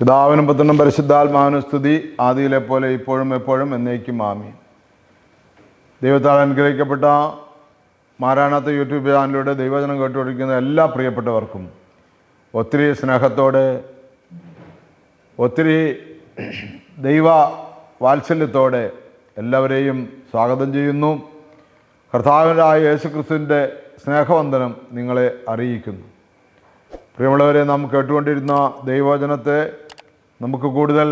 പിതാവിനും പുത്രനും പരിശുദ്ധാത്മാവിനും സ്തുതി, ആദിയിലെ പോലെ ഇപ്പോഴും എപ്പോഴും എന്നേക്കും ആമീൻ. ദൈവത്താൽ അനുഗ്രഹിക്കപ്പെട്ട മാരാനാത്ത യൂട്യൂബ് ചാനലിലൂടെ ദൈവവചനം കേട്ടുകൊണ്ടിരിക്കുന്ന എല്ലാ പ്രിയപ്പെട്ടവർക്കും ഒത്തിരി സ്നേഹത്തോടെ, ഒത്തിരി ദൈവ വാത്സല്യത്തോടെ എല്ലാവരെയും സ്വാഗതം ചെയ്യുന്നു. കർത്താവിനായ യേശുക്രിസ്തുവിൻ്റെ സ്നേഹവന്ദനം നിങ്ങളെ അറിയിക്കുന്നു. പ്രിയമുള്ളവരെ, നാം കേട്ടുകൊണ്ടിരുന്ന ദൈവവചനത്തെ നമുക്ക് കൂടുതൽ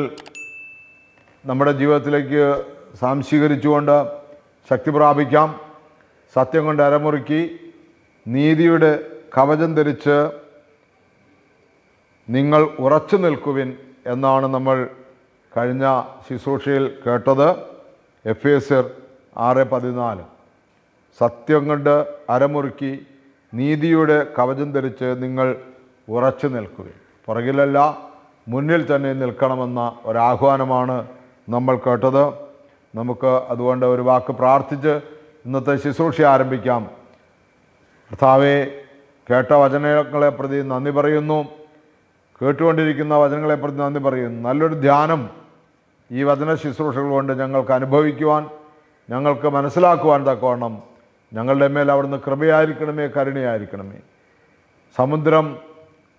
നമ്മുടെ ജീവിതത്തിലേക്ക് സാംശീകരിച്ചുകൊണ്ട് ശക്തി പ്രാപിക്കാം. സത്യം കൊണ്ട് അരമുറുക്കി നീതിയുടെ കവചം ധരിച്ച് നിങ്ങൾ ഉറച്ചു നിൽക്കുവിൻ എന്നാണ് നമ്മൾ കഴിഞ്ഞ ശുശ്രൂഷയിൽ കേട്ടത്. എഫേസ്യർ 6:14. സത്യം കൊണ്ട് അരമുറുക്കി നീതിയുടെ കവചം ധരിച്ച് നിങ്ങൾ ഉറച്ചു നിൽക്കുവിൻ. പുറകിലല്ല, മുന്നിൽ തന്നെ നിൽക്കണമെന്ന ഒരാഹ്വാനമാണ് നമ്മൾ കേട്ടത്. നമുക്ക് അതുകൊണ്ട് ഒരു വാക്ക് പ്രാർത്ഥിച്ച് ഇന്നത്തെ ശുശ്രൂഷ ആരംഭിക്കാം. കർത്താവേ, കേട്ട വചനങ്ങളെ പ്രതി നന്ദി പറയുന്നു. കേട്ടുകൊണ്ടിരിക്കുന്ന വചനങ്ങളെ പ്രതി നന്ദി പറയുന്നു. നല്ലൊരു ധ്യാനം ഈ വചന ശുശ്രൂഷകൾ കൊണ്ട് ഞങ്ങൾക്ക് അനുഭവിക്കുവാൻ, ഞങ്ങൾക്ക് മനസ്സിലാക്കുവാൻ തക്കവണ്ണം ഞങ്ങളുടെ മേൽ അവിടുന്ന് കൃപയായിരിക്കണമേ, കരുണയായിരിക്കണമേ. സമുദ്രം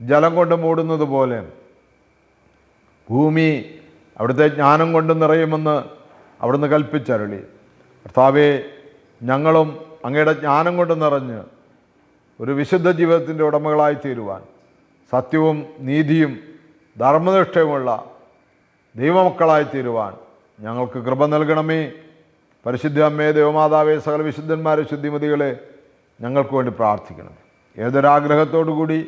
ജലം കൊണ്ട് മൂടുന്നത് പോലെ ഭൂമി അവിടുത്തെ ജ്ഞാനം കൊണ്ട് നിറയുമെന്ന് അവിടുന്ന് കൽപ്പിച്ചരുളി. കർത്താവേ, ഞങ്ങളും അങ്ങയുടെ ജ്ഞാനം കൊണ്ട് നിറഞ്ഞ് ഒരു വിശുദ്ധ ജീവിതത്തിൻ്റെ ഉടമകളായി തീരുവാൻ, സത്യവും നീതിയും ധർമ്മനിഷ്ഠയുമുള്ള ദൈവമക്കളായി തീരുവാൻ ഞങ്ങൾക്ക് കൃപ നൽകണമേ. പരിശുദ്ധ അമ്മേ, ദൈവമാതാവേ, സകല വിശുദ്ധന്മാരെ, ശുദ്ധിമതികളെ ഞങ്ങൾക്ക് വേണ്ടി പ്രാർത്ഥിക്കണം. ഏതൊരാഗ്രഹത്തോടു കൂടി,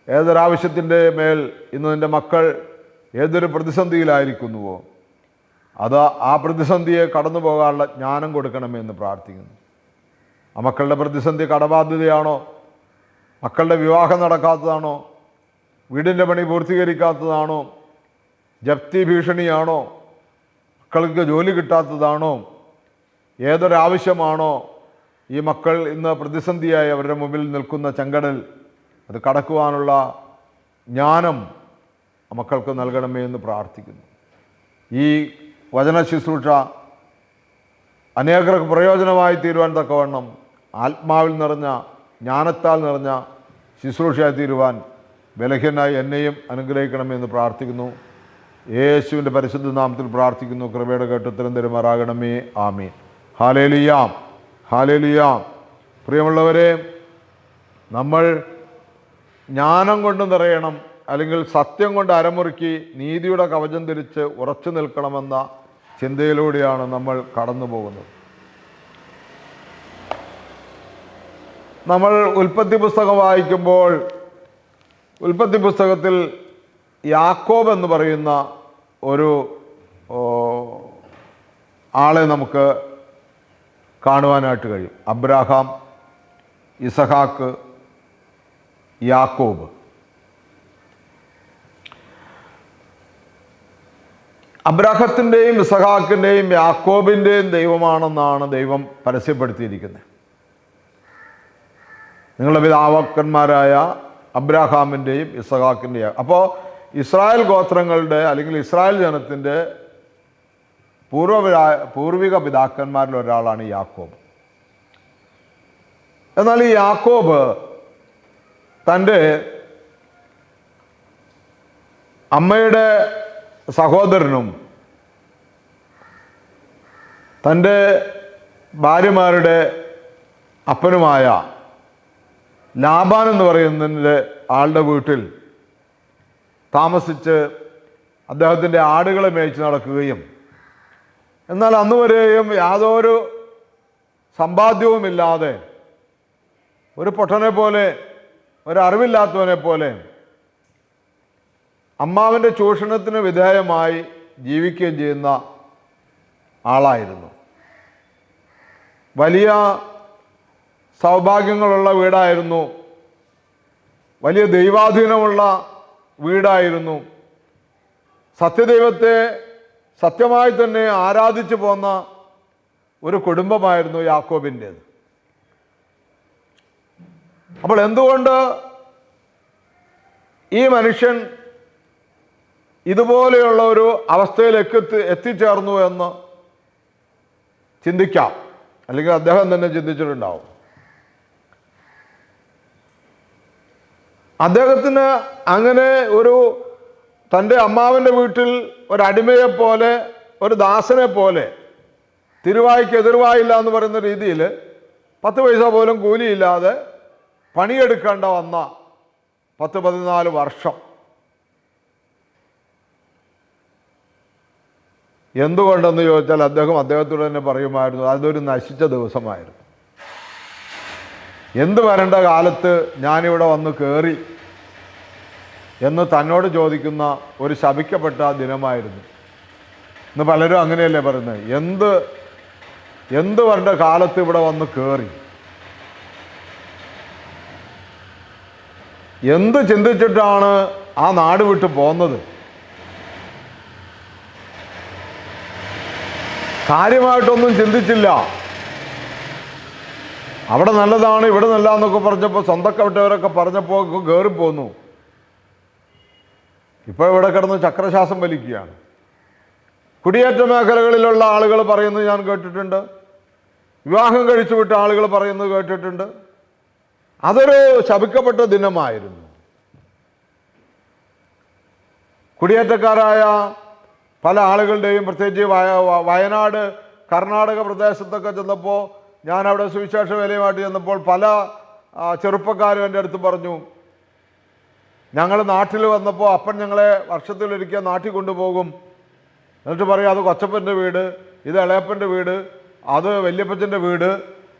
ഏതൊരാവശ്യത്തിൻ്റെ മേൽ ഇന്ന് നിൻ്റെ മക്കൾ ഏതൊരു പ്രതിസന്ധിയിലായിരിക്കുന്നുവോ അത് ആ പ്രതിസന്ധിയെ കടന്നു പോകാനുള്ള ജ്ഞാനം കൊടുക്കണമെന്ന് പ്രാർത്ഥിക്കുന്നു. ആ മക്കളുടെ പ്രതിസന്ധി കടബാധ്യതയാണോ, മക്കളുടെ വിവാഹം നടക്കാത്തതാണോ, വീടിൻ്റെ പണി പൂർത്തീകരിക്കാത്തതാണോ, ജപ്തി ഭീഷണിയാണോ, മക്കൾക്ക് ജോലി കിട്ടാത്തതാണോ, ഏതൊരാവശ്യമാണോ ഈ മക്കൾ ഇന്ന് പ്രതിസന്ധിയായി അവരുടെ മുമ്പിൽ നിൽക്കുന്ന ചെങ്കടൽ അത് കടക്കുവാനുള്ള ജ്ഞാനം മക്കൾക്ക് നൽകണമേ എന്ന് പ്രാർത്ഥിക്കുന്നു. ഈ വചന ശുശ്രൂഷ അനേകർക്ക് പ്രയോജനമായി തീരുവാൻ തക്കവണ്ണം ആത്മാവിൽ നിറഞ്ഞ, ജ്ഞാനത്താൽ നിറഞ്ഞ ശുശ്രൂഷയായി തീരുവാൻ ബലഹീനായി എന്നെയും അനുഗ്രഹിക്കണമെന്ന് പ്രാർത്ഥിക്കുന്നു. യേശുവിൻ്റെ പരിശുദ്ധ നാമത്തിൽ പ്രാർത്ഥിക്കുന്നു. കൃപയുടെ കേട്ട് ഉത്തരം തരുമാറാകണമേ. ആമീൻ. Hallelujah, hallelujah. പ്രിയമുള്ളവരെ, നമ്മൾ ജ്ഞാനം കൊണ്ട് നിറയണം, അല്ലെങ്കിൽ സത്യം കൊണ്ട് അരമുറുക്കി നീതിയുടെ കവചം ധരിച്ച് ഉറച്ചു നിൽക്കണമെന്ന ചിന്തയിലൂടെയാണ് നമ്മൾ കടന്നു പോകുന്നത്. നമ്മൾ ഉൽപ്പത്തി പുസ്തകം വായിക്കുമ്പോൾ ഉൽപ്പത്തി പുസ്തകത്തിൽ യാക്കോബ് എന്ന് പറയുന്ന ഒരു ആളെ നമുക്ക് കാണുവാനായിട്ട് കഴിയും. അബ്രാഹാം, ഇസഹാക്ക്, യാക്കോബ്. അബ്രാഹത്തിൻ്റെയും ഇസഹാക്കിൻ്റെയും യാക്കോബിൻ്റെയും ദൈവമാണെന്നാണ് ദൈവം പരസ്യപ്പെടുത്തിയിരിക്കുന്നത്. നിങ്ങളുടെ പിതാക്കന്മാരായ അബ്രാഹാമിൻ്റെയും ഇസഹാക്കിൻ്റെയും. അപ്പോൾ ഇസ്രായേൽ ഗോത്രങ്ങളുടെ, അല്ലെങ്കിൽ ഇസ്രായേൽ ജനത്തിൻ്റെ പൂർവിക പിതാക്കന്മാരിൽ ഒരാളാണ് യാക്കോബ്. എന്നാൽ ഈ യാക്കോബ് തൻ്റെ അമ്മയുടെ സഹോദരനും തൻ്റെ ഭാര്യമാരുടെ അപ്പനുമായ ലാബാൻ എന്ന് പറയുന്നതിൻ്റെ ആളുടെ വീട്ടിൽ താമസിച്ച് അദ്ദേഹത്തിൻ്റെ ആടുകളെ മേയിച്ച് നടക്കുകയും, എന്നാൽ അന്നുവരെയും യാതൊരു സമ്പാദ്യവുമില്ലാതെ ഒരു പൊട്ടനെ പോലെ, ഒരറിവില്ലാത്തവനെ പോലെ അമ്മാവൻ്റെ ചൂഷണത്തിന് വിധേയമായി ജീവിക്കുകയും ചെയ്യുന്ന ആളായിരുന്നു. വലിയ സൗഭാഗ്യങ്ങളുള്ള വീടായിരുന്നു, വലിയ ദൈവാധീനമുള്ള വീടായിരുന്നു. സത്യദൈവത്തെ സത്യമായി തന്നെ ആരാധിച്ചു പോന്ന ഒരു കുടുംബമായിരുന്നു യാക്കോബിൻ്റേത്. അപ്പോൾ എന്തുകൊണ്ട് ഈ മനുഷ്യൻ ഇതുപോലെയുള്ള ഒരു അവസ്ഥയിലേക്ക് എത്തിച്ചേർന്നു എന്ന് ചിന്തിക്കാം, അല്ലെങ്കിൽ അദ്ദേഹം തന്നെ ചിന്തിച്ചിട്ടുണ്ടാവും. അദ്ദേഹത്തിന് അങ്ങനെ ഒരു തൻ്റെ അമ്മാവൻ്റെ വീട്ടിൽ ഒരടിമയെ പോലെ, ഒരു ദാസനെ പോലെ, തിരുവായ്ക്ക് എതിർവായില്ല എന്ന് പറയുന്ന രീതിയിൽ 10 പൈസ പോലും കൂലിയില്ലാതെ പണിയെടുക്കേണ്ട വന്ന 14 വർഷം. എന്തുകൊണ്ടെന്ന് ചോദിച്ചാൽ അദ്ദേഹത്തോട് തന്നെ പറയുമായിരുന്നു, അതൊരു നശിച്ച ദിവസമായിരുന്നു. എന്ത് വരേണ്ട കാലത്ത് ഞാനിവിടെ വന്ന് കയറി എന്ന് തന്നോട് ചോദിക്കുന്ന ഒരു ശപിക്കപ്പെട്ട ദിനമായിരുന്നു. ഇന്ന് പലരും അങ്ങനെയല്ലേ പറയുന്നത്, എന്ത് വരേണ്ട കാലത്ത് ഇവിടെ വന്ന് കയറി, എന്ത് ചിന്തിച്ചിട്ടാണ് ആ നാട് വിട്ട് പോന്നത്? കാര്യമായിട്ടൊന്നും ചിന്തിച്ചില്ല. അവിടെ നല്ലതാണ്, ഇവിടെ നല്ലതെന്നൊക്കെ പറഞ്ഞപ്പോൾ, സ്വന്തപ്പെട്ടവരൊക്കെ പറഞ്ഞപ്പോൾ കയറിപ്പോന്നു. ഇപ്പോൾ ഇവിടെ കിടന്ന് ചക്രശ്വാസം വലിക്കുകയാണ്. കുടിയേറ്റ മേഖലകളിലുള്ള ആളുകൾ പറയുന്നത് ഞാൻ കേട്ടിട്ടുണ്ട്, വിവാഹം കഴിച്ചു വിട്ട ആളുകൾ പറയുന്നത് കേട്ടിട്ടുണ്ട്. അതൊരു ശപിക്കപ്പെട്ട ദിനമായിരുന്നു. കുടിയേറ്റക്കാരായ പല ആളുകളുടെയും, പ്രത്യേകിച്ച് വയനാട്, കർണാടക പ്രദേശത്തൊക്കെ ചെന്നപ്പോൾ, ഞാൻ അവിടെ സുവിശേഷ വേലയുമായിട്ട് ചെന്നപ്പോൾ പല ചെറുപ്പക്കാരും എൻ്റെ അടുത്ത് പറഞ്ഞു, ഞങ്ങൾ നാട്ടിൽ വന്നപ്പോൾ അപ്പൻ ഞങ്ങളെ വർഷത്തിലൊരിക്കൽ നാട്ടിൽ കൊണ്ടുപോകും, എന്നിട്ട് പറയും അത് കൊച്ചപ്പൻ്റെ വീട്, ഇത് ഇളയപ്പൻ്റെ വീട്, അത് വല്യപ്പച്ചൻ്റെ വീട്,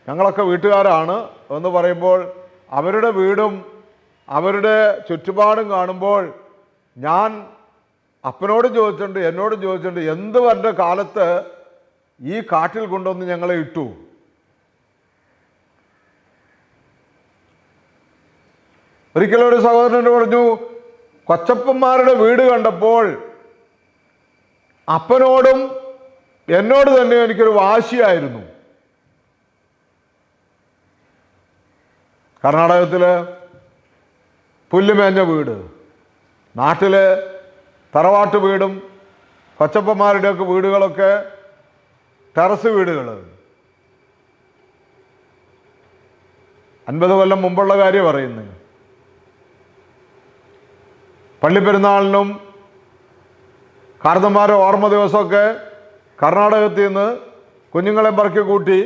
ഞങ്ങളൊക്കെ വീട്ടുകാരാണ് എന്ന് പറയുമ്പോൾ അവരുടെ വീടും അവരുടെ ചുറ്റുപാടും കാണുമ്പോൾ ഞാൻ അപ്പനോട് ചോദിച്ചിട്ടുണ്ട്, എന്നോട് ചോദിച്ചിട്ടുണ്ട്, എന്ത് വരേണ്ട കാലത്ത് ഈ കാട്ടിൽ കൊണ്ടുവന്ന് ഞങ്ങളെ ഇട്ടു? ഒരിക്കലും ഒരു സഹോദരനോട് പറഞ്ഞു, കൊച്ചപ്പന്മാരുടെ വീട് കണ്ടപ്പോൾ അപ്പനോടും എന്നോട് തന്നെ എനിക്കൊരു വാശിയായിരുന്നു. കർണാടകത്തില് പുല്ലുമേഞ്ഞ വീട്, നാട്ടില് തറവാട്ട് വീടും കൊച്ചപ്പന്മാരുടെയൊക്കെ വീടുകളൊക്കെ ടെറസ് വീടുകൾ. 50 കൊല്ലം മുമ്പുള്ള കാര്യം പറയുന്നത്. പള്ളിപ്പെരുന്നാളിനും കാർന്നന്മാരെ ഓർമ്മ ദിവസമൊക്കെ കർണാടകത്തിൽ നിന്ന് കുഞ്ഞുങ്ങളെ പറക്കി കൂട്ടി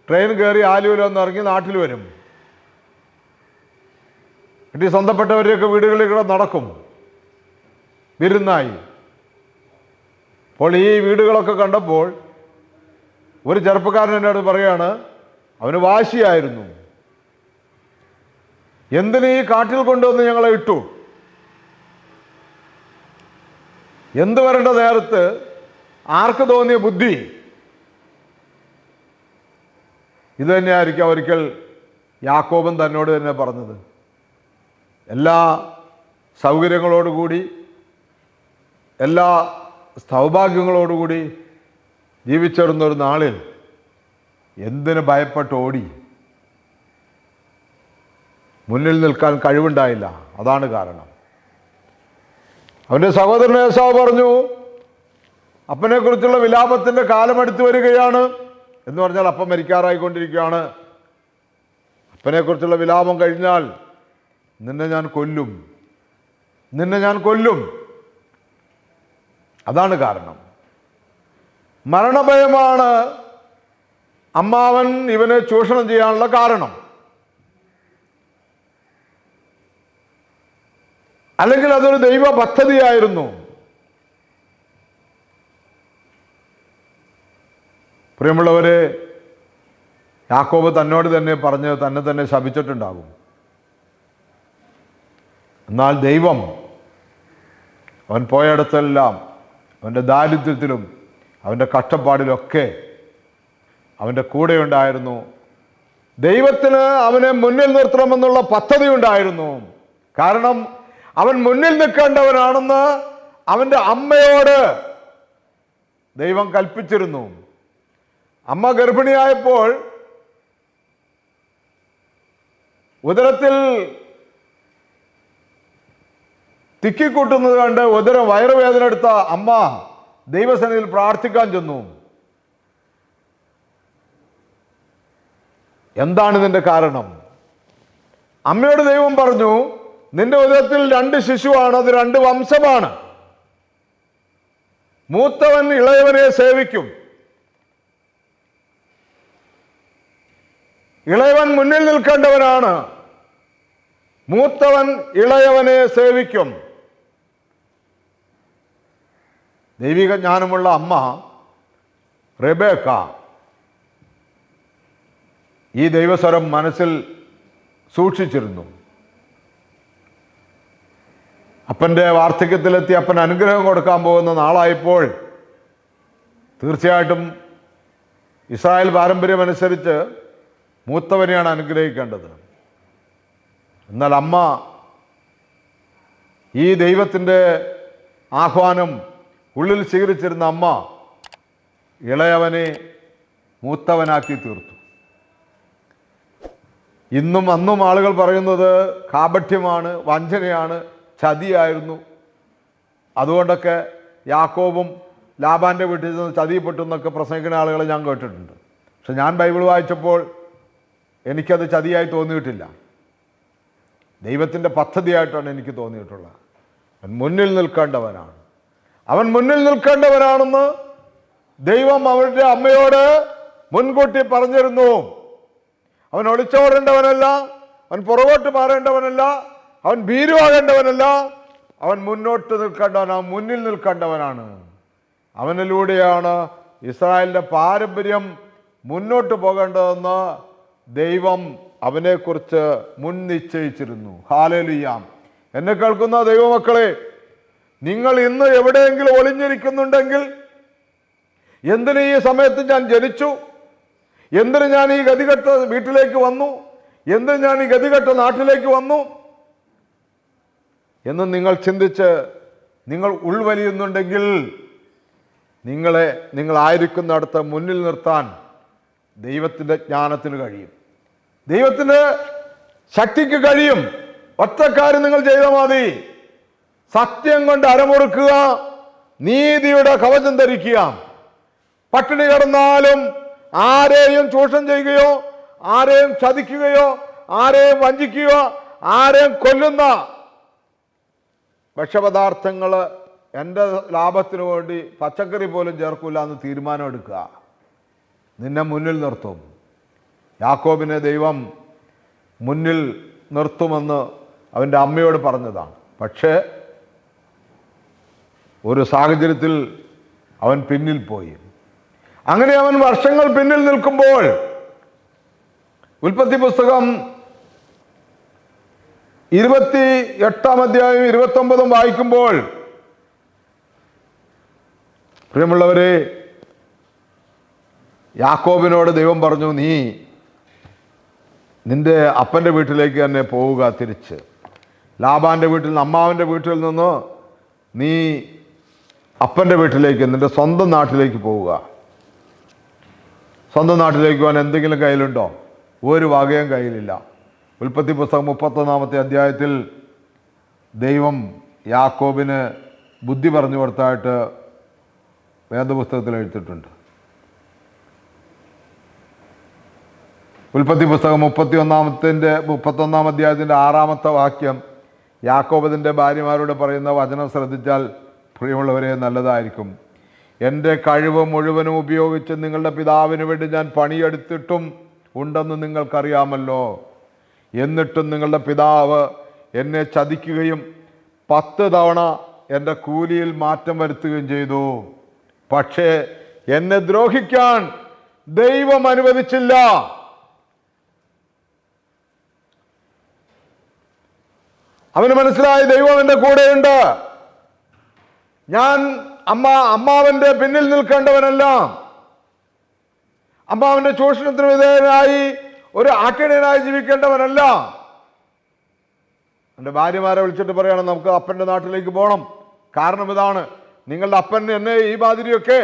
ട്രെയിൻ കയറി ആലുവയിലൊന്ന് ഇറങ്ങി നാട്ടിൽ വരും. എന്നിട്ട് സ്വന്തപ്പെട്ടവരെയൊക്കെ വീടുകളിൽ കൂടെ നടക്കും വിരുന്നായി. അപ്പോൾ ഈ വീടുകളൊക്കെ കണ്ടപ്പോൾ ഒരു ചെറുപ്പക്കാരൻ എന്നോട് പറയാണ്, അവന് വാശിയായിരുന്നു, എന്തിന് ഈ കാട്ടിൽ കൊണ്ടുവന്ന് ഞങ്ങളെ ഇട്ടു? എന്ത് വരേണ്ട നേരത്ത് ആർക്ക് തോന്നിയ ബുദ്ധി? ഇത് തന്നെയായിരിക്കും ഒരിക്കൽ യാക്കോബൻ തന്നോട് തന്നെ പറഞ്ഞത്. എല്ലാ സൗകര്യങ്ങളോടുകൂടി, എല്ലാ സൗഭാഗ്യങ്ങളോടുകൂടി ജീവിച്ചിരുന്ന ഒരു നാളിൽ എന്തിന് ഭയപ്പെട്ട് ഓടി? മുന്നിൽ നിൽക്കാൻ കഴിവുണ്ടായില്ല. അതാണ് കാരണം. അവൻ്റെ സഹോദരൻ ഏസാവ് പറഞ്ഞു, അപ്പനെക്കുറിച്ചുള്ള വിലാപത്തിൻ്റെ കാലം അടുത്ത് വരികയാണ് എന്ന് പറഞ്ഞാൽ അപ്പം മരിക്കാറായിക്കൊണ്ടിരിക്കുകയാണ്. അപ്പനെക്കുറിച്ചുള്ള വിലാപം കഴിഞ്ഞാൽ നിന്നെ ഞാൻ കൊല്ലും, നിന്നെ ഞാൻ കൊല്ലും. അതാണ് കാരണം. മരണഭയമാണ് അമ്മാവൻ ഇവനെ ചൂഷണം ചെയ്യാനുള്ള കാരണം. അല്ലെങ്കിൽ അതൊരു ദൈവ പദ്ധതിയായിരുന്നു. പ്രിയമുള്ളവരെ, യാക്കോബ് തന്നോട് തന്നെ പറഞ്ഞ് തന്നെ തന്നെ ശപിച്ചിട്ടുണ്ടാകും. എന്നാൽ ദൈവം അവൻ പോയയിടത്തെല്ലാം അവൻ്റെ ദാരിദ്ര്യത്തിലും അവൻ്റെ കഷ്ടപ്പാടിലൊക്കെ അവൻ്റെ കൂടെ ഉണ്ടായിരുന്നു. ദൈവത്തിന് അവനെ മുന്നിൽ നിർത്തണമെന്നുള്ള പദ്ധതി ഉണ്ടായിരുന്നു. കാരണം അവൻ മുന്നിൽ നിൽക്കേണ്ടവനാണെന്ന് അവൻ്റെ അമ്മയോട് ദൈവം കൽപ്പിച്ചിരുന്നു. അമ്മ ഗർഭിണിയായപ്പോൾ ഉദരത്തിൽ തിക്കിക്കൂട്ടുന്നത് കണ്ട് ഉദരം വയറുവേദന എടുത്ത അമ്മ ദൈവസന്നിധിയിൽ പ്രാർത്ഥിക്കാൻ ചെന്നു. എന്താണ് ഇതിന്റെ കാരണം? അമ്മയോട് ദൈവം പറഞ്ഞു, നിന്റെ ഉദരത്തിൽ 2 ശിശുവാണ്, അത് 2 വംശമാണ്. മൂത്തവൻ ഇളയവനെ സേവിക്കും. ഇളയവൻ മുന്നിൽ നിൽക്കേണ്ടവനാണ്, മൂത്തവൻ ഇളയവനെ സേവിക്കും. ദൈവിക ജ്ഞാനമുള്ള അമ്മ റെബേക്ക ഈ ദൈവസ്വരം മനസ്സിൽ സൂക്ഷിച്ചിരുന്നു. അപ്പൻ്റെ വാർദ്ധക്യത്തിലെത്തി അപ്പൻ അനുഗ്രഹം കൊടുക്കാൻ പോകുന്ന നാളായപ്പോൾ തീർച്ചയായിട്ടും ഇസ്രായേൽ പാരമ്പര്യമനുസരിച്ച് മൂത്തവനെയാണ് അനുഗ്രഹിക്കേണ്ടത്. എന്നാൽ അമ്മ ഈ ദൈവത്തിൻ്റെ ആഹ്വാനം ഉള്ളിൽ സ്വീകരിച്ചിരുന്ന അമ്മ ഇളയവനെ മൂത്തവനാക്കി തീർത്തു. ഇന്നും അന്നും ആളുകൾ പറയുന്നത് കാപഠ്യമാണ്, വഞ്ചനയാണ്, ചതിയായിരുന്നു. അതുകൊണ്ടൊക്കെ യാക്കോബും ലാബാൻ്റെ വീട്ടിൽ നിന്ന് ചതിയപ്പെട്ടു എന്നൊക്കെ പ്രസംഗിക്കുന്ന ആളുകളെ ഞാൻ കേട്ടിട്ടുണ്ട്. പക്ഷെ ഞാൻ ബൈബിൾ വായിച്ചപ്പോൾ എനിക്കത് ചതിയായി തോന്നിയിട്ടില്ല. ദൈവത്തിൻ്റെ പദ്ധതിയായിട്ടാണ് എനിക്ക് തോന്നിയിട്ടുള്ളത്. അവൻ മുന്നിൽ നിൽക്കേണ്ടവനാണ്, അവൻ മുന്നിൽ നിൽക്കേണ്ടവനാണെന്ന് ദൈവം അവരുടെ അമ്മയോട് മുൻകൂട്ടി പറഞ്ഞിരുന്നു. അവൻ ഒളിച്ചോടേണ്ടവനല്ല, അവൻ പുറകോട്ട് മാറേണ്ടവനല്ല, അവൻ ഭീരുവാകേണ്ടവനല്ല, അവൻ മുന്നോട്ട് നിൽക്കേണ്ടവനാണ്, മുന്നിൽ നിൽക്കേണ്ടവനാണ്. അവനിലൂടെയാണ് ഇസ്രായേലിൻ്റെ പാരമ്പര്യം മുന്നോട്ട് പോകേണ്ടതെന്ന് ദൈവം അവനെക്കുറിച്ച് മുൻ നിശ്ചയിച്ചിരുന്നു. ഹല്ലേലൂയ. എന്നെ കേൾക്കുന്ന ദൈവമക്കളെ, നിങ്ങൾ ഇന്ന് എവിടെയെങ്കിലും ഒളിഞ്ഞിരിക്കുന്നുണ്ടെങ്കിൽ, എന്തിന് ഈ സമയത്ത് ഞാൻ ജനിച്ചു, എന്തിന് ഞാൻ ഈ ഗതികെട്ട വീട്ടിലേക്ക് വന്നു, എന്തിന് ഞാൻ ഈ ഗതികെട്ട നാട്ടിലേക്ക് വന്നു എന്ന് നിങ്ങൾ ചിന്തിച്ച് നിങ്ങൾ ഉൾവലിയുന്നുണ്ടെങ്കിൽ നിങ്ങളായിരിക്കുന്നിടത്ത് മുന്നിൽ നിർത്താൻ ദൈവത്തിൻ്റെ ജ്ഞാനത്തിന് കഴിയും, ദൈവത്തിൻ്റെ ശക്തിക്ക് കഴിയും. ഒറ്റക്കാര്യം നിങ്ങൾ ചെയ്താൽ മതി. സത്യം കൊണ്ട് അരമുറുക്കുക, നീതിയുടെ കവചം ധരിക്കുക. പട്ടിണി കിടന്നാലും ആരെയും ചൂഷണം ചെയ്യുകയോ ആരെയും ചതിക്കുകയോ ആരെയും വഞ്ചിക്കുകയോ ആരെയും കൊല്ലുന്ന ഭക്ഷ്യപദാർത്ഥങ്ങൾ എൻ്റെ ലാഭത്തിനു വേണ്ടി പച്ചക്കറി പോലും ചേർക്കില്ല എന്ന് തീരുമാനം എടുക്കുക. നിന്നെ മുന്നിൽ നിർത്തും. യാക്കോബിനെ ദൈവം മുന്നിൽ നിർത്തുമെന്ന് അവൻ്റെ അമ്മയോട് പറഞ്ഞതാണ്. പക്ഷേ ഒരു സാഹചര്യത്തിൽ അവൻ പിന്നിൽ പോയി. അങ്ങനെ അവൻ വർഷങ്ങൾ പിന്നിൽ നിൽക്കുമ്പോൾ ഉൽപ്പത്തി പുസ്തകം 28 അധ്യായം 29 വായിക്കുമ്പോൾ, പ്രിയമുള്ളവരെ, യാക്കോബിനോട് ദൈവം പറഞ്ഞു, നീ നിന്റെ അപ്പൻ്റെ വീട്ടിലേക്ക് തന്നെ പോവുക. തിരിച്ച് ലാബാൻ്റെ വീട്ടിൽ നിന്ന്, അമ്മാവൻ്റെ വീട്ടിൽ നിന്ന് നീ അപ്പൻ്റെ വീട്ടിലേക്ക്, നിന്റെ സ്വന്തം നാട്ടിലേക്ക് പോവുക. സ്വന്തം നാട്ടിലേക്ക് പോകാൻ എന്തെങ്കിലും കയ്യിലുണ്ടോ? ഒരു വകയും കയ്യിലില്ല. ഉൽപ്പത്തി പുസ്തകം 31 അധ്യായത്തിൽ ദൈവം യാക്കോബിന് ബുദ്ധി പറഞ്ഞു കൊടുത്തായിട്ട് വേദപുസ്തകത്തിൽ എഴുതിയിട്ടുണ്ട്. ഉൽപ്പത്തി പുസ്തകം 31 അധ്യായത്തിൻ്റെ 6 വാക്യം യാക്കോബിൻ്റെ ഭാര്യമാരോട് പറയുന്ന വചനം ശ്രദ്ധിച്ചാൽ പ്രിയമുള്ളവരെ നല്ലതായിരിക്കും. എൻ്റെ കഴിവ് മുഴുവനും ഉപയോഗിച്ച് നിങ്ങളുടെ പിതാവിന് വേണ്ടി ഞാൻ പണിയെടുത്തിട്ടും ഉണ്ടെന്ന് നിങ്ങൾക്കറിയാമല്ലോ. എന്നിട്ടും നിങ്ങളുടെ പിതാവ് എന്നെ ചതിക്കുകയും 10 തവണ എൻ്റെ കൂലിയിൽ മാറ്റം വരുത്തുകയും ചെയ്തു. പക്ഷേ എന്നെ ദ്രോഹിക്കാൻ ദൈവം അനുവദിച്ചില്ല. അവന് മനസ്സിലായി, ദൈവം എൻ്റെ കൂടെയുണ്ട്. ഞാൻ അമ്മാവൻ്റെ പിന്നിൽ നിൽക്കേണ്ടവനല്ല, അമ്മാവൻ്റെ ചൂഷണത്തിന് വിധേയനായി ഒരു ആട്ടിടയനായി ജീവിക്കേണ്ടവനല്ല. എൻ്റെ ഭാര്യമാരെ വിളിച്ചിട്ട് പറയണം, നമുക്ക് അപ്പൻ്റെ നാട്ടിലേക്ക് പോകണം. കാരണം ഇതാണ്, നിങ്ങളുടെ അപ്പൻ എന്നെ ഈ മാതിരിയൊക്കെ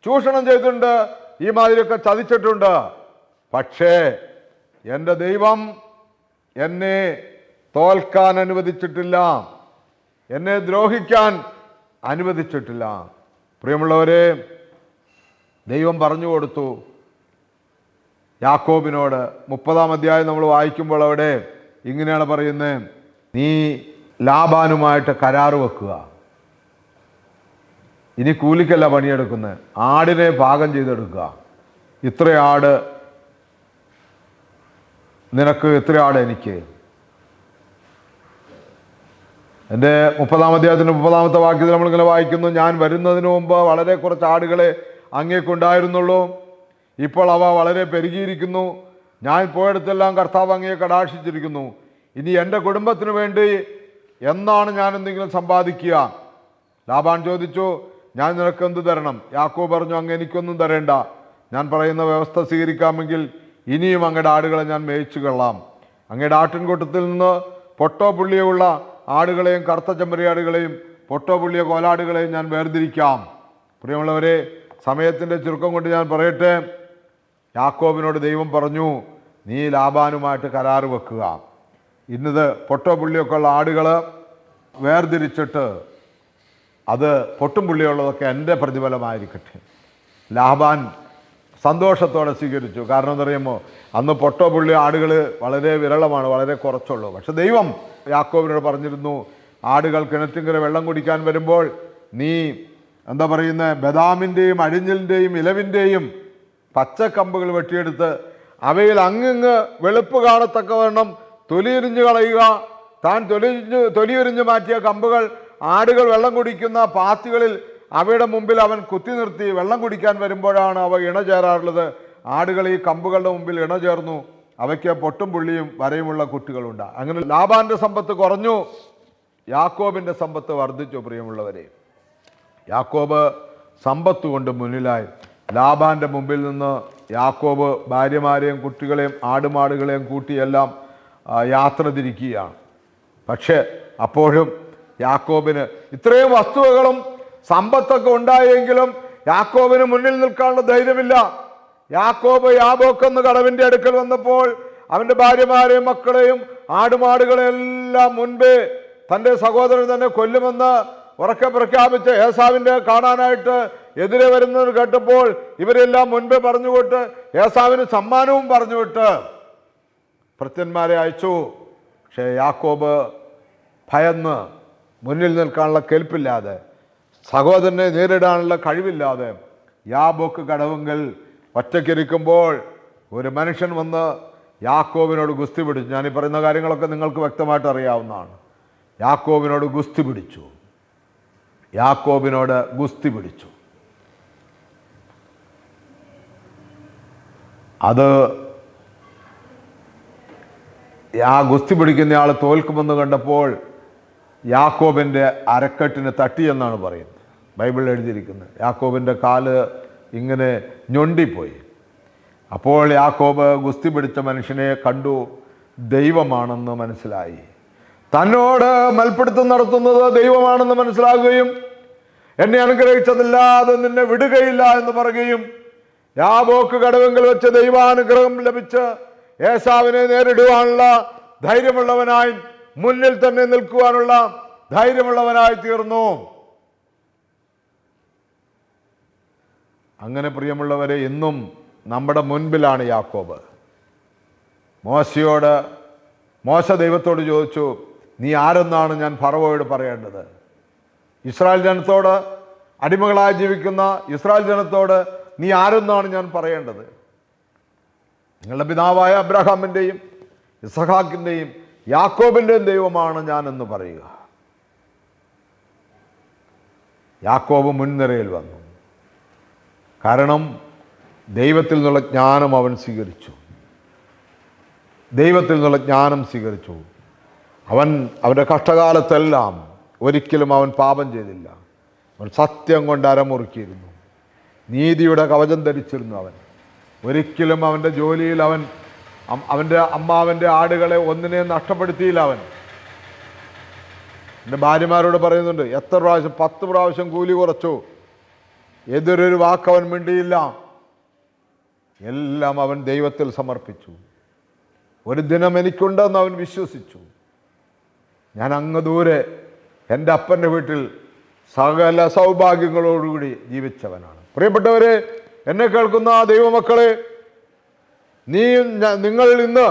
ചൂഷണം ചെയ്തിട്ടുണ്ട്, ഈ മാതിരിയൊക്കെ ചതിച്ചിട്ടുണ്ട്. പക്ഷേ എൻ്റെ ദൈവം എന്നെ തോൽക്കാൻ അനുവദിച്ചിട്ടില്ല, എന്നെ ദ്രോഹിക്കാൻ അനുവദിച്ചിട്ടില്ല. പ്രിയമുള്ളവരെ, ദൈവം പറഞ്ഞു കൊടുത്തു യാക്കോബിനോട്. 30-ാം അധ്യായം നമ്മൾ വായിക്കുമ്പോൾ അവിടെ ഇങ്ങനെയാണ് പറയുന്നത്, നീ ലാബാനുമായിട്ട് കരാറ് വെക്കുക. ഇനി കൂലിക്കല്ല പണിയെടുക്കുന്നത്, ആടിനെ പാകം ചെയ്തെടുക്കുക. ഇത്ര ആട് നിനക്ക്, ഇത്ര ആട് എനിക്ക്. എൻ്റെ 30-ാം അധ്യായത്തിൻ്റെ 30-ാമത്തെ വാക്യത്തിൽ നമ്മളിങ്ങനെ വായിക്കുന്നു, ഞാൻ വരുന്നതിന് മുമ്പ് വളരെ കുറച്ച് ആടുകളെ അങ്ങേക്കുണ്ടായിരുന്നുള്ളൂ, ഇപ്പോൾ അവ വളരെ പെരുകിയിരിക്കുന്നു. ഞാൻ പോയിടത്തെല്ലാം കർത്താവ് അങ്ങയെ കടാക്ഷിച്ചിരിക്കുന്നു. ഇനി എൻ്റെ കുടുംബത്തിന് വേണ്ടി എന്നാണ് ഞാൻ എന്തെങ്കിലും സമ്പാദിക്കുക? ലാബാൻ ചോദിച്ചു, ഞാൻ നിനക്ക് എന്ത് തരണം? യാക്കോബ് പറഞ്ഞു, അങ്ങ് എനിക്കൊന്നും തരേണ്ട. ഞാൻ പറയുന്ന വ്യവസ്ഥ സ്വീകരിക്കാമെങ്കിൽ ഇനിയും അങ്ങയുടെ ആടുകളെ ഞാൻ മേയിച്ചു കൊള്ളാം. അങ്ങയുടെ ആട്ടിൻകൂട്ടത്തിൽ നിന്ന് പൊട്ടോ പുള്ളിയുള്ള ആടുകളെയും കറുത്ത ചെമ്മരിയാടുകളെയും പൊട്ടോ പുള്ളിയ കോലാടുകളെയും ഞാൻ വേർതിരിക്കാം. പ്രിയമുള്ളവരെ, സമയത്തിൻ്റെ ചുരുക്കം കൊണ്ട് ഞാൻ പറയട്ടെ, യാക്കോബിനോട് ദൈവം പറഞ്ഞു, നീ ലാബാനുമായിട്ട് കരാറ് വെക്കുക. ഇന്നത് പൊട്ടോ പുള്ളിയൊക്കെ ഉള്ള ആടുകൾ വേർതിരിച്ചിട്ട് അത് പൊട്ടും പുള്ളിയുള്ളതൊക്കെ എൻ്റെ പ്രതിഫലമായിരിക്കട്ടെ. ലാബാൻ സന്തോഷത്തോടെ സ്വീകരിച്ചു. കാരണം എന്തറിയുമോ, അന്ന് പൊട്ടോ പുള്ളി ആടുകൾ വളരെ വിരളമാണ്, വളരെ കുറച്ചുള്ളൂ. പക്ഷെ ദൈവം യാക്കോബിനോട് പറഞ്ഞിരുന്നു, ആടുകൾ കിണറ്റിങ്കര വെള്ളം കുടിക്കാൻ വരുമ്പോൾ നീ എന്താ പറയുന്നത്, ബദാമിൻ്റെയും അഴിഞ്ഞലിൻ്റെയും ഇലവിൻ്റെയും പച്ചക്കമ്പുകൾ വെട്ടിയെടുത്ത് അവയിൽ അങ്ങിങ്ങ് വെളുപ്പ് കാണത്തക്കവണ്ണം തൊലിയുരിഞ്ഞ് കളയുക. താൻ തൊലിയുരിഞ്ഞ് മാറ്റിയ കമ്പുകൾ ആടുകൾ വെള്ളം കുടിക്കുന്ന പാത്തികളിൽ അവയുടെ മുമ്പിൽ അവൻ കുത്തി നിർത്തി. വെള്ളം കുടിക്കാൻ വരുമ്പോഴാണ് അവ ഇണ ചേരാറുള്ളത്. ആടുകൾ ഈ കമ്പുകളുടെ മുമ്പിൽ ഇണ ചേർന്നു. അവയ്ക്ക് പൊട്ടും പുള്ളിയും വരയുമുള്ള കുട്ടികളുണ്ട്. അങ്ങനെ ലാബാന്റെ സമ്പത്ത് കുറഞ്ഞു, യാക്കോബിൻ്റെ സമ്പത്ത് വർദ്ധിച്ചു. പ്രിയമുള്ളവരെ, യാക്കോബ് സമ്പത്ത് കൊണ്ട് മുന്നിലായി. ലാബാന്റെ മുമ്പിൽ നിന്ന് യാക്കോബ് ഭാര്യമാരെയും കുട്ടികളെയും ആടുമാടുകളെയും കൂട്ടിയെല്ലാം യാത്ര തിരിക്കുകയാണ്. പക്ഷേ അപ്പോഴും യാക്കോബിന് ഇത്രയും വസ്തുവകളും സമ്പത്തൊക്കെ ഉണ്ടായെങ്കിലും യാക്കോബിന് മുന്നിൽ നിൽക്കാനുള്ള ധൈര്യമില്ല. യാക്കോബ് യാബോക്കെന്ന് കടവിൻ്റെ അടുക്കൽ വന്നപ്പോൾ അവൻ്റെ ഭാര്യമാരെയും മക്കളെയും ആടുമാടുകളെയും എല്ലാം മുൻപേ തൻ്റെ സഹോദരൻ തന്നെ കൊല്ലുമെന്ന് ഉറക്കെ പ്രഖ്യാപിച്ച ഏസാവിൻ്റെ കാണാനായിട്ട് എതിരെ വരുന്നത് കേട്ടപ്പോൾ ഇവരെല്ലാം മുൻപേ പറഞ്ഞുവിട്ട് ഏസാവിന് സമ്മാനവും പറഞ്ഞുവിട്ട് ഭൃത്യന്മാരെ അയച്ചു. പക്ഷേ യാക്കോബ് ഭയന്ന് മുന്നിൽ നിൽക്കാനുള്ള കെൽപ്പില്ലാതെ, സഹോദരനെ നേരിടാനുള്ള കഴിവില്ലാതെ യാബോക്ക് കടവുങ്കൽ ഒറ്റയ്ക്കിരിക്കുമ്പോൾ ഒരു മനുഷ്യൻ വന്ന് യാക്കോബിനോട് ഗുസ്തി പിടിച്ചു. ഞാനീ പറയുന്ന കാര്യങ്ങളൊക്കെ നിങ്ങൾക്ക് വ്യക്തമായിട്ട് അറിയാവുന്നതാണ്. യാക്കോബിനോട് ഗുസ്തി പിടിച്ചു. യാക്കോബിനോട് ഗുസ്തി പിടിച്ചു. അത് ആ ഗുസ്തി പിടിക്കുന്നയാൾ തോൽക്കുമെന്ന് കണ്ടപ്പോൾ യാക്കോബിൻ്റെ അരക്കെട്ടിന് തട്ടിയെന്നാണ് പറയുന്നത്, ബൈബിളിൽ എഴുതിയിരിക്കുന്നത്. യാക്കോബിൻ്റെ കാല് ഇങ്ങനെ ഞൊണ്ടിപ്പോയി. അപ്പോൾ യാക്കോബ് ഗുസ്തി പിടിച്ച മനുഷ്യനെ കണ്ടു, ദൈവമാണെന്ന് മനസ്സിലായി. തന്നോട് മൽപ്പിടുത്തം നടത്തുന്നത് ദൈവമാണെന്ന് മനസ്സിലാകുകയും എന്നെ അനുഗ്രഹിച്ചതില്ലാതെ നിന്നെ വിടുകയില്ല എന്ന് പറയുകയും യാബോക്ക് കടവെങ്കിൽ വെച്ച് ദൈവാനുഗ്രഹം ലഭിച്ച് ഏസാവിനെ നേരിടുവാനുള്ള ധൈര്യമുള്ളവനായി, മുന്നിൽ തന്നെ നിൽക്കുവാനുള്ള ധൈര്യമുള്ളവനായി തീർന്നു. അങ്ങനെ പ്രിയമുള്ളവരെ, ഇന്നും നമ്മുടെ മുൻപിലാണ് യാക്കോബ്. മോശ ദൈവത്തോട് ചോദിച്ചു, നീ ആരെന്നാണ് ഞാൻ ഫറവോയോട് പറയേണ്ടത്? ഇസ്രായേൽ ജനത്തോട്, അടിമകളായി ജീവിക്കുന്ന ഇസ്രായേൽ ജനത്തോട് നീ ആരെന്നാണ് ഞാൻ പറയേണ്ടത്? നിങ്ങളുടെ പിതാവായ അബ്രഹാമിൻ്റെയും ഇസഹാക്കിൻ്റെയും യാക്കോബിൻ്റെയും ദൈവമാണ് ഞാൻ എന്ന് പറയുക. യാക്കോബ് മുൻനിരയിൽ വന്നു. കാരണം ദൈവത്തിൽ നിന്നുള്ള ജ്ഞാനം അവൻ സ്വീകരിച്ചു. ദൈവത്തിൽ നിന്നുള്ള ജ്ഞാനം സ്വീകരിച്ചു. അവൻ്റെ കഷ്ടകാലത്തെല്ലാം ഒരിക്കലും അവൻ പാപം ചെയ്തില്ല. അവൻ സത്യം കൊണ്ട് അരമുറുക്കിയിരുന്നു. നീതിയുടെ കവചം ധരിച്ചിരുന്നു. അവൻ ഒരിക്കലും അവൻ്റെ ജോലിയിൽ അവൻ്റെ അമ്മാവൻ്റെ ആടുകളെ ഒന്നിനെയും നഷ്ടപ്പെടുത്തിയില്ല. അവൻ എൻ്റെ ഭാര്യമാരോട് പറയുന്നുണ്ട്, എത്ര പ്രാവശ്യം, 10 പ്രാവശ്യം കൂലി കുറച്ചു, എതിരൊരു വാക്കവൻ മിണ്ടിയില്ല. എല്ലാം അവൻ ദൈവത്തിൽ സമർപ്പിച്ചു. ഒരു ദിനം എനിക്കുണ്ടെന്ന് അവൻ വിശ്വസിച്ചു. ഞാൻ അങ്ങ് ദൂരെ എൻ്റെ അപ്പൻ്റെ വീട്ടിൽ സകല സൗഭാഗ്യങ്ങളോടുകൂടി ജീവിച്ചവനാണ്. പ്രിയപ്പെട്ടവരെ, എന്നെ കേൾക്കുന്ന ദൈവമക്കളെ, നിങ്ങൾ ഇന്ന്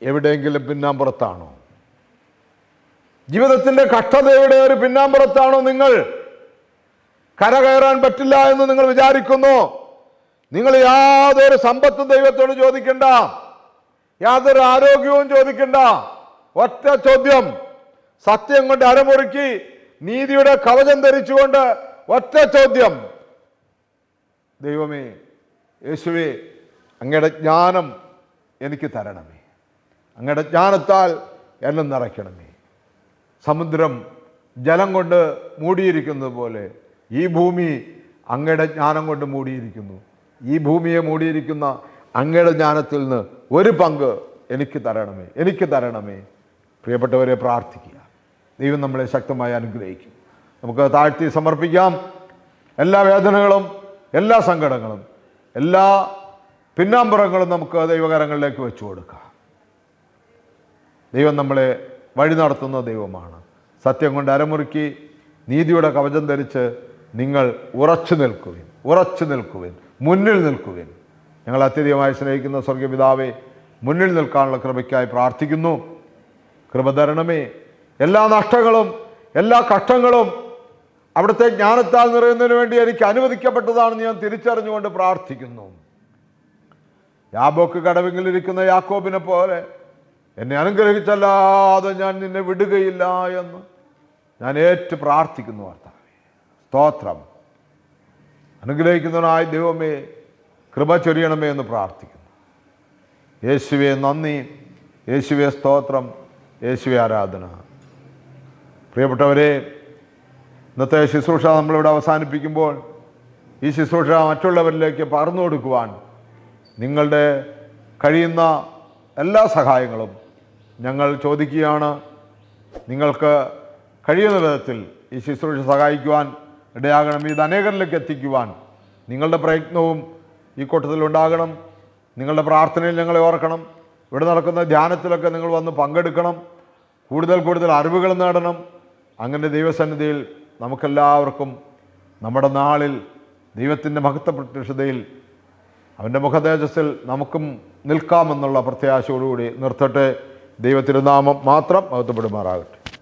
എവിടെയെങ്കിലും പിന്നാമ്പുറത്താണോ? ജീവിതത്തിൻ്റെ കഷ്ടതയുടെ ഒരു പിന്നാമ്പുറത്താണോ നിങ്ങൾ? കരകയറാൻ പറ്റില്ല എന്ന് നിങ്ങൾ വിചാരിക്കുന്നു? നിങ്ങൾ യാതൊരു സമ്പത്തും ദൈവത്തോട് ചോദിക്കണ്ട, യാതൊരു ആരോഗ്യവും ചോദിക്കണ്ട. ഒറ്റ ചോദ്യം, സത്യം കൊണ്ട് അരമുറുക്കി നീതിയുടെ കവചം ധരിച്ചുകൊണ്ട് ഒറ്റ ചോദ്യം: ദൈവമേ, യേശുവേ, അങ്ങയുടെ ജ്ഞാനം എനിക്ക് തരണമേ. അങ്ങയുടെ ജ്ഞാനത്താൽ എന്നെ നിറയ്ക്കണമേ. സമുദ്രം ജലം കൊണ്ട് മൂടിയിരിക്കുന്നത് പോലെ ഈ ഭൂമി അങ്ങയുടെ ജ്ഞാനം കൊണ്ട് മൂടിയിരിക്കുന്നു. ഈ ഭൂമിയെ മൂടിയിരിക്കുന്ന അങ്ങയുടെ ജ്ഞാനത്തിൽ നിന്ന് ഒരു പങ്ക് എനിക്ക് തരണമേ, എനിക്ക് തരണമേ. പ്രിയപ്പെട്ടവരെ, പ്രാർത്ഥിക്കുക. ദൈവം നമ്മളെ ശക്തമായി അനുഗ്രഹിക്കും. നമുക്ക് താഴ്ത്തി സമർപ്പിക്കാം. എല്ലാ വേദനകളും, എല്ലാ സങ്കടങ്ങളും, എല്ലാ പിന്നാമ്പുറങ്ങളും നമുക്ക് ദൈവകരങ്ങളിലേക്ക് വെച്ചു കൊടുക്കാം. ദൈവം നമ്മളെ വഴി നടത്തുന്ന ദൈവമാണ്. സത്യം കൊണ്ട് അരമുറുക്കി നീതിയുടെ കവചം ധരിച്ച് നിങ്ങൾ ഉറച്ചു നിൽക്കുവിൻ, ഉറച്ചു നിൽക്കുവിൻ, മുന്നിൽ നിൽക്കുവിൻ. ഞങ്ങൾ അത്യധികമായി സ്നേഹിക്കുന്ന സ്വർഗപിതാവേ, മുന്നിൽ നിൽക്കാനുള്ള കൃപയ്ക്കായി പ്രാർത്ഥിക്കുന്നു. കൃപ തരണമേ. എല്ലാ നഷ്ടങ്ങളും, എല്ലാ കഷ്ടങ്ങളും അവിടുത്തെ ജ്ഞാനത്താൽ നിറയുന്നതിന് വേണ്ടി എനിക്ക് അനുവദിക്കപ്പെട്ടതാണെന്ന് ഞാൻ തിരിച്ചറിഞ്ഞുകൊണ്ട് പ്രാർത്ഥിക്കുന്നു. യാബോക്ക് കടവിങ്ങിലിരിക്കുന്ന യാക്കോബിനെ പോലെ എന്നെ അനുഗ്രഹിച്ചല്ലാതെ ഞാൻ നിന്നെ വിടുകയില്ല എന്ന് ഞാൻ ഏറ്റു പ്രാർത്ഥിക്കുന്നു. കർത്താവേ, സ്തോത്രം. അനുഗ്രഹിക്കുന്നവനായ ദൈവമേ, കൃപ ചൊരിയണമേ എന്ന് പ്രാർത്ഥിക്കുന്നു. യേശുവേ നന്ദി, യേശുവേ സ്തോത്രം, യേശുവേ ആരാധന. പ്രിയപ്പെട്ടവരെ, ഇന്നത്തെ ശുശ്രൂഷ നമ്മളിവിടെ അവസാനിപ്പിക്കുമ്പോൾ ഈ ശുശ്രൂഷ മറ്റുള്ളവരിലേക്ക് പകർന്നു കൊടുക്കുവാൻ നിങ്ങളുടെ കഴിയുന്ന എല്ലാ സഹായങ്ങളും ഞങ്ങൾ ചോദിക്കുകയാണ്. നിങ്ങൾക്ക് കഴിയുന്ന വിധത്തിൽ ഈ ശുശ്രൂഷ സഹായിക്കുവാൻ ഇടയാകണം. ഇത് അനേകരിലേക്ക് എത്തിക്കുവാൻ നിങ്ങളുടെ പ്രയത്നവും ഈ കൂട്ടത്തിലുണ്ടാകണം. നിങ്ങളുടെ പ്രാർത്ഥനയിൽ ഞങ്ങളെ ഓർക്കണം. ഇവിടെ നടക്കുന്ന ധ്യാനത്തിലൊക്കെ നിങ്ങൾ വന്ന് പങ്കെടുക്കണം. കൂടുതൽ കൂടുതൽ അറിവുകൾ നേടണം. അങ്ങനെ ദൈവസന്നിധിയിൽ നമുക്കെല്ലാവർക്കും നമ്മുടെ നാളിൽ ദൈവത്തിൻ്റെ മഹത്വ പ്രത്യക്ഷതയിൽ അവൻ്റെ മുഖതേജസ്സിൽ നമുക്കും നിൽക്കാമെന്നുള്ള പ്രത്യാശയോടുകൂടി നിർത്തട്ടെ. ദൈവത്തിരുനാമം മാത്രം മഹത്വപ്പെടുമാറാകട്ടെ.